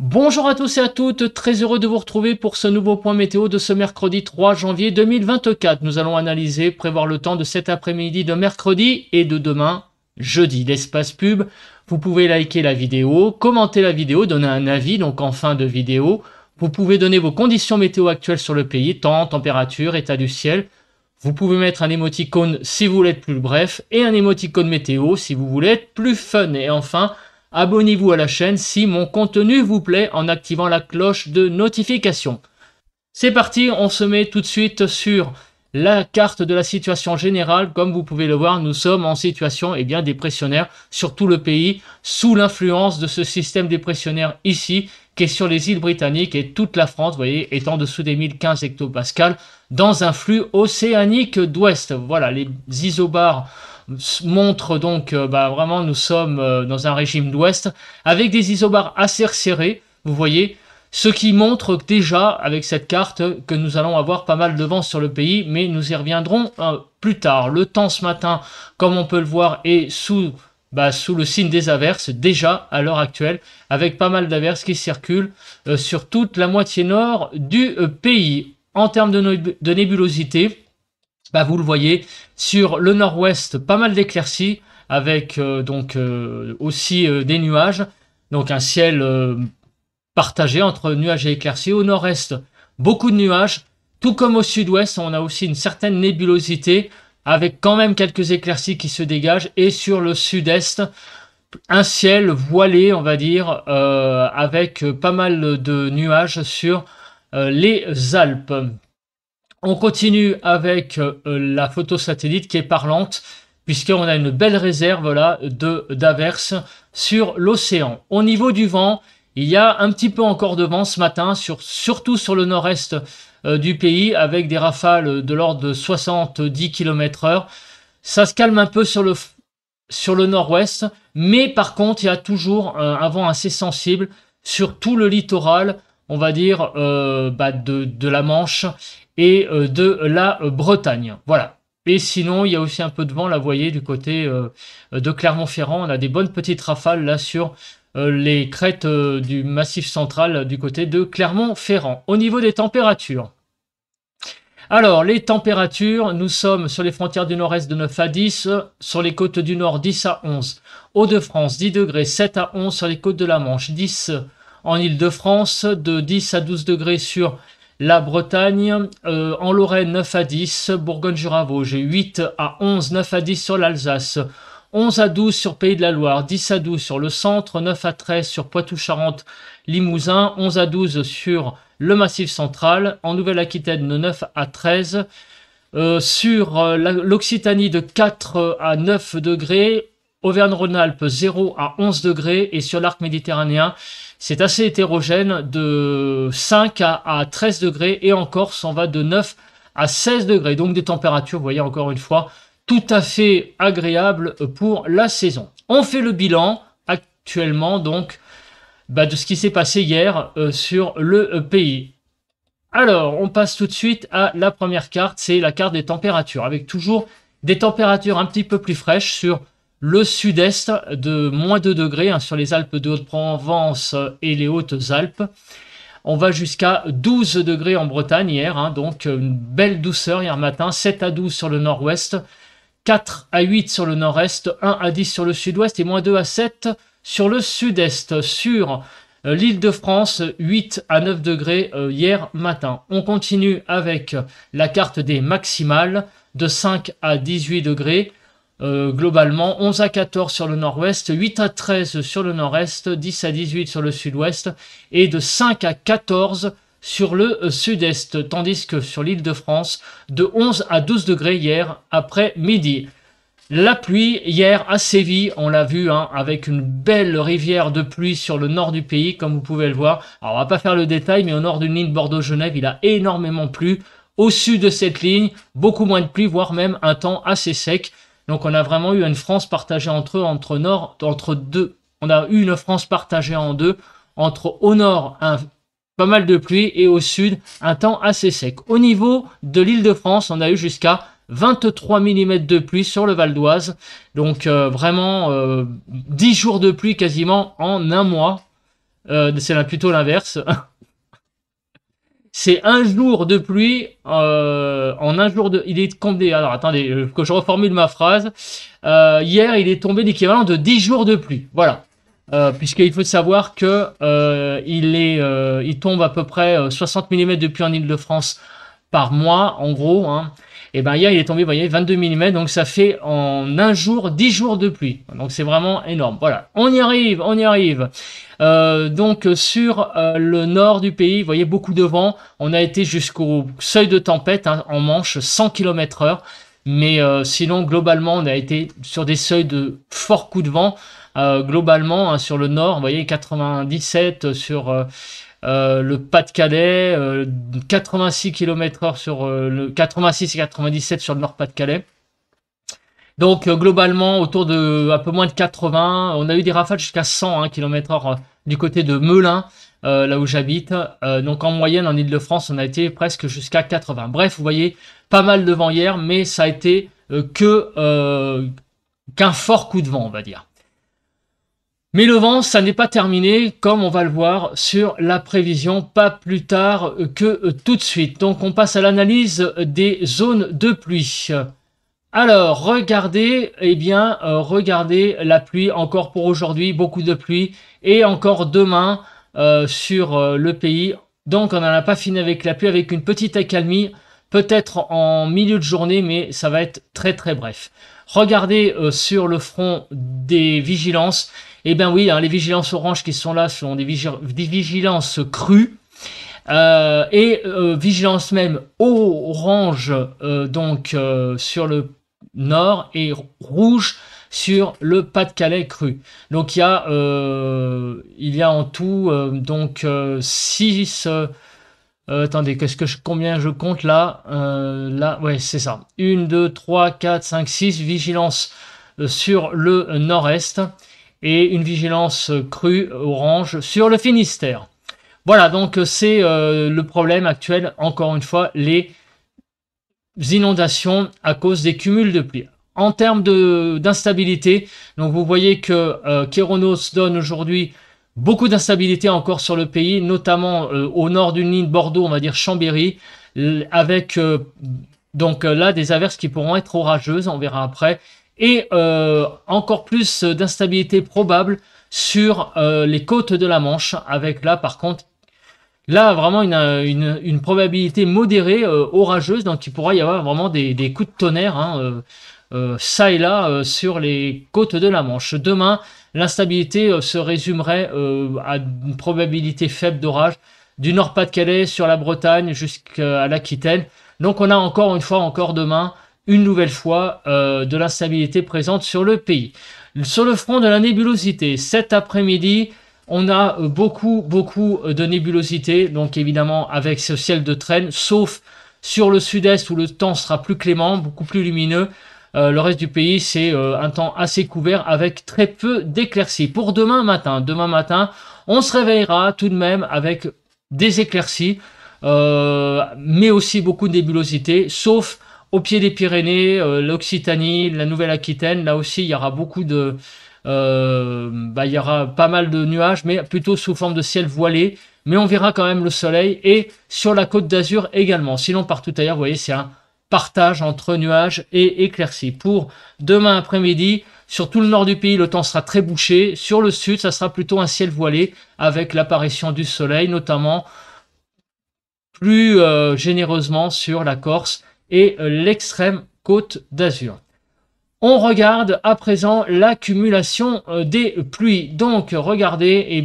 Bonjour à tous et à toutes, très heureux de vous retrouver pour ce nouveau point météo de ce mercredi 3 janvier 2024. Nous allons analyser, prévoir le temps de cet après-midi de mercredi et de demain, jeudi. L'espace pub, vous pouvez liker la vidéo, commenter la vidéo, donner un avis donc en fin de vidéo. Vous pouvez donner vos conditions météo actuelles sur le pays, temps, température, état du ciel. Vous pouvez mettre un émoticône si vous voulez être plus bref et un émoticône météo si vous voulez être plus fun. Et enfin, abonnez-vous à la chaîne si mon contenu vous plaît en activant la cloche de notification. C'est parti, on se met tout de suite sur la carte de la situation générale. Comme vous pouvez le voir, nous sommes en situation dépressionnaire sur tout le pays, sous l'influence de ce système dépressionnaire ici, qui est sur les îles britanniques et toute la France, vous voyez, est en dessous des 1015 hectopascales, dans un flux océanique d'ouest. Voilà, les isobars montrent donc vraiment nous sommes dans un régime d'ouest, avec des isobars assez resserrés, vous voyez, ce qui montre déjà, avec cette carte, que nous allons avoir pas mal de vent sur le pays, mais nous y reviendrons plus tard. Le temps ce matin, comme on peut le voir, est sous le signe des averses, déjà à l'heure actuelle, avec pas mal d'averses qui circulent sur toute la moitié nord du pays. En termes de nébulosité, vous le voyez, sur le nord-ouest, pas mal d'éclaircies, avec aussi des nuages, donc un ciel partagé entre nuages et éclaircies. Au nord-est, beaucoup de nuages, tout comme au sud-ouest, on a aussi une certaine nébulosité, avec quand même quelques éclaircies qui se dégagent, et sur le sud-est, un ciel voilé, on va dire, avec pas mal de nuages sur les Alpes. On continue avec la photo satellite qui est parlante, puisqu'on a une belle réserve là d'averses sur l'océan. Au niveau du vent, il y a un petit peu encore de vent ce matin, surtout sur le nord-est du pays, avec des rafales de l'ordre de 70 km/h. Ça se calme un peu sur le nord-ouest, mais par contre, il y a toujours un vent assez sensible sur tout le littoral, on va dire, de la Manche et de la Bretagne. Voilà. Et sinon, il y a aussi un peu de vent, là, vous voyez, du côté de Clermont-Ferrand. On a des bonnes petites rafales, là, sur les crêtes du Massif central, du côté de Clermont-Ferrand. Au niveau des températures. Alors, les températures, nous sommes sur les frontières du nord-est de 9 à 10, sur les côtes du nord 10 à 11, Hauts-de-France 10 degrés, 7 à 11 sur les côtes de la Manche, 10 en Île-de-France, de 10 à 12 degrés sur la Bretagne, en Lorraine 9 à 10, Bourgogne-Jura-Vosges 8 à 11, 9 à 10 sur l'Alsace, 11 à 12 sur Pays de la Loire, 10 à 12 sur le centre, 9 à 13 sur Poitou-Charentes, Limousin, 11 à 12 sur le Massif central, en Nouvelle-Aquitaine de 9 à 13, sur l'Occitanie de 4 à 9 degrés, Auvergne-Rhône-Alpes 0 à 11 degrés, et sur l'arc méditerranéen, c'est assez hétérogène, de 5 à 13 degrés, et en Corse, on va de 9 à 16 degrés. Donc des températures, vous voyez encore une fois, tout à fait agréables pour la saison. On fait le bilan actuellement donc de ce qui s'est passé hier sur le pays. Alors, on passe tout de suite à la première carte, c'est la carte des températures, avec toujours des températures un petit peu plus fraîches sur le sud-est de moins 2 degrés, sur les Alpes de Haute-Provence et les Hautes-Alpes. On va jusqu'à 12 degrés en Bretagne hier, donc une belle douceur hier matin, 7 à 12 sur le nord-ouest, 4 à 8 sur le nord-est, 1 à 10 sur le sud-ouest et moins 2 à 7 sur le sud-est. Sur l'Île-de-France, 8 à 9 degrés hier matin. On continue avec la carte des maximales de 5 à 18 degrés. Globalement, 11 à 14 sur le nord-ouest, 8 à 13 sur le nord-est, 10 à 18 sur le sud-ouest et de 5 à 14 sur le sud-est, tandis que sur l'Île-de-France, de 11 à 12 degrés hier après-midi. La pluie, hier à Séville, on l'a vu, avec une belle rivière de pluie sur le nord du pays, comme vous pouvez le voir. Alors, on va pas faire le détail, mais au nord d'une ligne Bordeaux-Genève, il a énormément plu. Au sud de cette ligne, beaucoup moins de pluie, voire même un temps assez sec. Donc, on a vraiment eu une France partagée entre deux. On a eu une France partagée en deux, au nord, pas mal de pluie, et au sud, un temps assez sec. Au niveau de l'Île-de-France, on a eu jusqu'à 23 mm de pluie sur le Val d'Oise. Donc vraiment 10 jours de pluie quasiment en un mois. C'est là plutôt l'inverse. C'est un jour de pluie en un jour de... Il est tombé... Alors attendez, que je reformule ma phrase. Hier, il est tombé l'équivalent de 10 jours de pluie. Voilà. Puisqu'il faut savoir que il tombe à peu près 60 mm de pluie en Île-de-France par mois, en gros. Hein. Et ben hier, il est tombé, vous voyez, 22 mm. Donc ça fait en un jour 10 jours de pluie. Donc c'est vraiment énorme. Voilà. On y arrive, on y arrive. Donc sur le nord du pays, vous voyez beaucoup de vent. On a été jusqu'au seuil de tempête hein, en Manche, 100 km/h. Mais sinon, globalement, on a été sur des seuils de forts coups de vent. Globalement, hein, sur le nord, vous voyez 97 sur le Pas-de-Calais, 86 km/h sur le 86 et 97 sur le Nord-Pas-de-Calais. Donc globalement autour de un peu moins de 80, on a eu des rafales jusqu'à 100 km/h du côté de Melun, là où j'habite. Donc en moyenne en Île-de-France, on a été presque jusqu'à 80. Bref, vous voyez, pas mal de vent hier, mais ça a été qu'un fort coup de vent, on va dire. Mais le vent, ça n'est pas terminé, comme on va le voir sur la prévision, pas plus tard que tout de suite. Donc on passe à l'analyse des zones de pluie. Alors, regardez, regardez la pluie encore pour aujourd'hui, beaucoup de pluie, et encore demain sur le pays. Donc, on n'en a pas fini avec la pluie, avec une petite accalmie, peut-être en milieu de journée, mais ça va être très très bref. Regardez sur le front des vigilances. Eh bien oui, hein, les vigilances oranges qui sont là sont des vigilances crues. Vigilance même orange sur le nord et rouge sur le Pas-de-Calais cru. Donc il y a en tout 6 attendez, combien je compte là là, ouais, c'est ça. 1, 2, 3, 4, 5, 6 vigilances sur le nord-est et une vigilance crue orange sur le Finistère. Voilà, donc c'est le problème actuel, encore une fois, les inondations à cause des cumuls de pluie. En termes d'instabilité, donc vous voyez que Kéronos donne aujourd'hui beaucoup d'instabilité encore sur le pays, notamment au nord d'une ligne Bordeaux, on va dire Chambéry, avec là des averses qui pourront être orageuses, on verra après, et encore plus d'instabilité probable sur les côtes de la Manche, avec là par contre là, vraiment une probabilité modérée, orageuse, donc il pourra y avoir vraiment des coups de tonnerre, hein, ça et là, sur les côtes de la Manche. Demain, l'instabilité se résumerait à une probabilité faible d'orage du Nord-Pas-de-Calais sur la Bretagne jusqu'à l'Aquitaine. Donc on a encore une fois, encore demain, une nouvelle fois, de l'instabilité présente sur le pays. Sur le front de la nébulosité, cet après-midi, on a beaucoup de nébulosité, donc évidemment avec ce ciel de traîne, sauf sur le sud-est où le temps sera plus clément, beaucoup plus lumineux. Le reste du pays, c'est un temps assez couvert avec très peu d'éclaircies. Pour demain matin, on se réveillera tout de même avec des éclaircies, mais aussi beaucoup de nébulosité, sauf au pied des Pyrénées, l'Occitanie, la Nouvelle-Aquitaine. Là aussi, il y aura beaucoup de... il y aura pas mal de nuages, mais plutôt sous forme de ciel voilé. Mais on verra quand même le soleil, et sur la côte d'Azur également. Sinon, partout ailleurs, vous voyez, c'est un partage entre nuages et éclaircies. Pour demain après-midi, sur tout le nord du pays, le temps sera très bouché. Sur le sud, ça sera plutôt un ciel voilé avec l'apparition du soleil, notamment plus généreusement sur la Corse et l'extrême côte d'Azur. On regarde à présent l'accumulation des pluies. Donc regardez,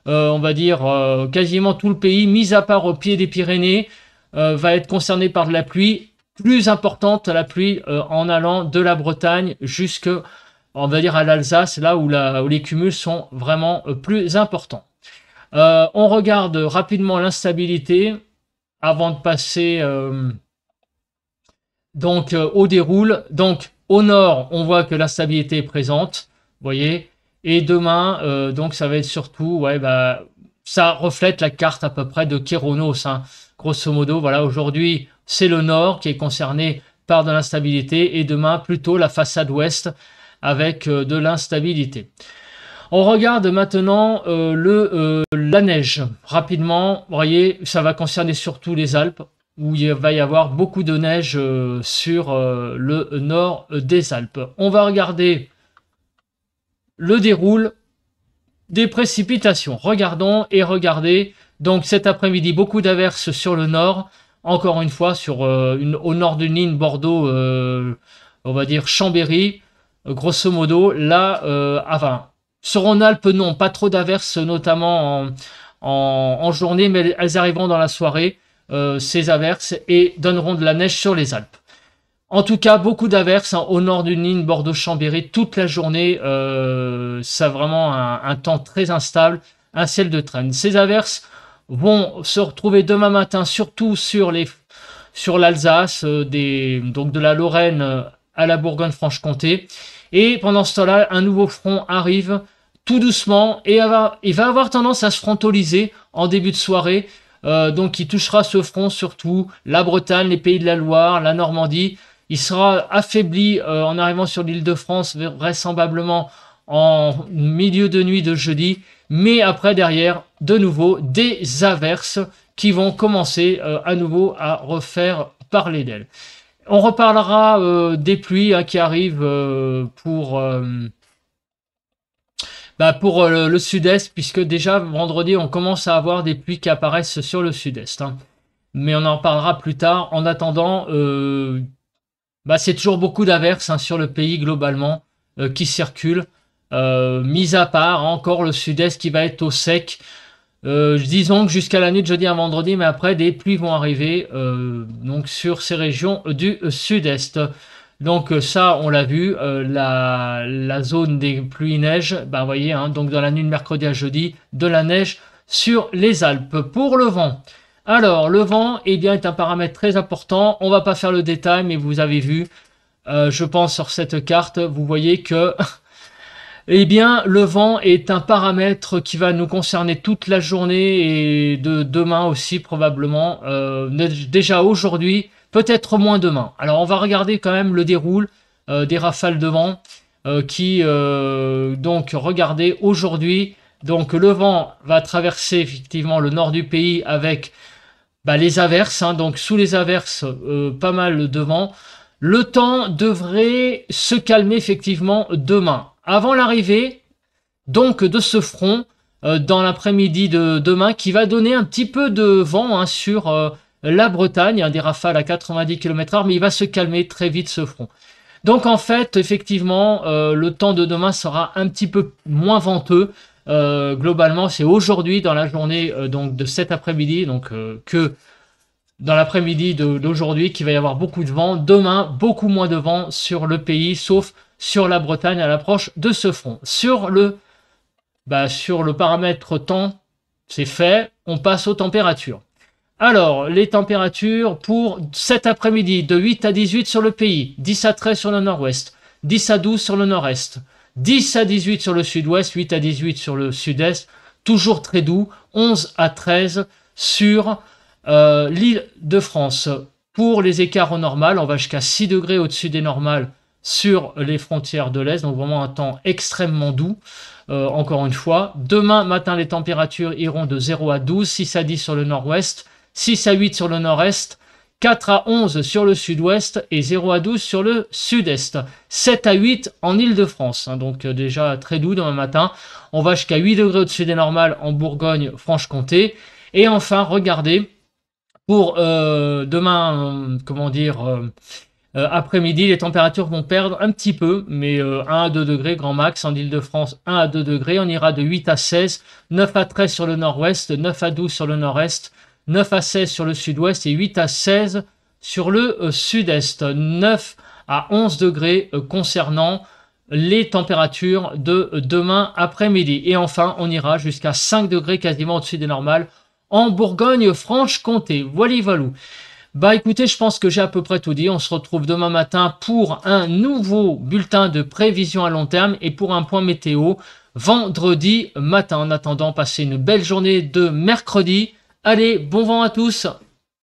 on va dire quasiment tout le pays, mis à part au pied des Pyrénées, va être concerné par de la pluie. Plus importante, la pluie en allant de la Bretagne jusque, on va dire, à l'Alsace, là où les cumuls sont vraiment plus importants. On regarde rapidement l'instabilité avant de passer au déroule. Donc au nord, on voit que l'instabilité est présente, vous voyez. Et demain, ça va être surtout, ça reflète la carte à peu près de Kéronos, hein, grosso modo. Voilà, aujourd'hui, c'est le nord qui est concerné par de l'instabilité, et demain, plutôt la façade ouest avec de l'instabilité. On regarde maintenant la neige. Rapidement, vous voyez, ça va concerner surtout les Alpes, où il va y avoir beaucoup de neige sur le nord des Alpes. On va regarder le déroule des précipitations. Regardons et regardez. Donc cet après-midi, beaucoup d'averses sur le nord. Encore une fois, au nord d'une ligne Bordeaux, on va dire Chambéry, grosso modo. Là, enfin, sur Rhône-Alpes, non, pas trop d'averses, notamment en journée, mais elles arriveront dans la soirée, ces averses, et donneront de la neige sur les Alpes. En tout cas, beaucoup d'averses au nord d'une ligne Bordeaux-Chambéry toute la journée. Ça a vraiment un temps très instable, un ciel de traîne. Ces averses vont se retrouver demain matin, surtout sur l'Alsace, donc de la Lorraine à la Bourgogne-Franche-Comté. Et pendant ce temps-là, un nouveau front arrive tout doucement et il va avoir tendance à se frontaliser en début de soirée. Donc il touchera ce front surtout la Bretagne, les Pays de la Loire, la Normandie. Il sera affaibli en arrivant sur l'Île-de-France, vraisemblablement en milieu de nuit de jeudi. Mais après, derrière, de nouveau, des averses qui vont commencer à nouveau à refaire parler d'elles. On reparlera des pluies qui arrivent pour le sud-est, puisque déjà vendredi, on commence à avoir des pluies qui apparaissent sur le sud-est. Mais on en parlera plus tard. En attendant, c'est toujours beaucoup d'averses sur le pays globalement qui circulent. Mis à part encore le sud-est qui va être au sec. Disons que jusqu'à la nuit de jeudi à vendredi, mais après des pluies vont arriver donc sur ces régions du sud-est. Donc ça, on l'a vu, la zone des pluies-neige, vous voyez, donc dans la nuit de mercredi à jeudi, de la neige sur les Alpes. Pour le vent, alors le vent est un paramètre très important. On va pas faire le détail, mais vous avez vu, je pense sur cette carte, vous voyez que le vent est un paramètre qui va nous concerner toute la journée et de demain aussi probablement. Déjà aujourd'hui, peut-être moins demain. Alors on va regarder quand même le déroule des rafales de vent donc regardez aujourd'hui. Donc le vent va traverser effectivement le nord du pays avec les averses. Donc sous les averses, pas mal de vent. Le temps devrait se calmer effectivement demain. Avant l'arrivée donc de ce front dans l'après-midi de demain qui va donner un petit peu de vent sur la Bretagne, des rafales à 90 km/h, mais il va se calmer très vite ce front. Donc en fait, effectivement, le temps de demain sera un petit peu moins venteux. Globalement, c'est aujourd'hui dans la journée donc de cet après-midi, que dans l'après-midi d'aujourd'hui qu'il va y avoir beaucoup de vent. Demain, beaucoup moins de vent sur le pays, sauf sur la Bretagne à l'approche de ce front. Sur le paramètre temps, c'est fait. On passe aux températures. Alors, les températures pour cet après-midi, de 8 à 18 sur le pays, 10 à 13 sur le nord-ouest, 10 à 12 sur le nord-est, 10 à 18 sur le sud-ouest, 8 à 18 sur le sud-est, toujours très doux, 11 à 13 sur l'île de France. Pour les écarts au normal, on va jusqu'à 6 degrés au-dessus des normales sur les frontières de l'Est, donc vraiment un temps extrêmement doux. Encore une fois, demain matin, les températures iront de 0 à 12, 6 à 10 sur le nord-ouest, 6 à 8 sur le nord-est, 4 à 11 sur le sud-ouest et 0 à 12 sur le sud-est. 7 à 8 en Île-de-France, donc déjà très doux demain matin. On va jusqu'à 8 degrés au-dessus des normales en Bourgogne-Franche-Comté. Et enfin, regardez, pour demain, après-midi, les températures vont perdre un petit peu, mais 1 à 2 degrés grand max en Île-de-France, 1 à 2 degrés. On ira de 8 à 16, 9 à 13 sur le nord-ouest, 9 à 12 sur le nord-est, 9 à 16 sur le sud-ouest et 8 à 16 sur le sud-est. 9 à 11 degrés concernant les températures de demain après-midi. Et enfin, on ira jusqu'à 5 degrés quasiment au-dessus des normales en Bourgogne-Franche-Comté. Voilà. Écoutez, je pense que j'ai à peu près tout dit. On se retrouve demain matin pour un nouveau bulletin de prévision à long terme et pour un point météo vendredi matin. En attendant, passez une belle journée de mercredi. Allez, bon vent à tous!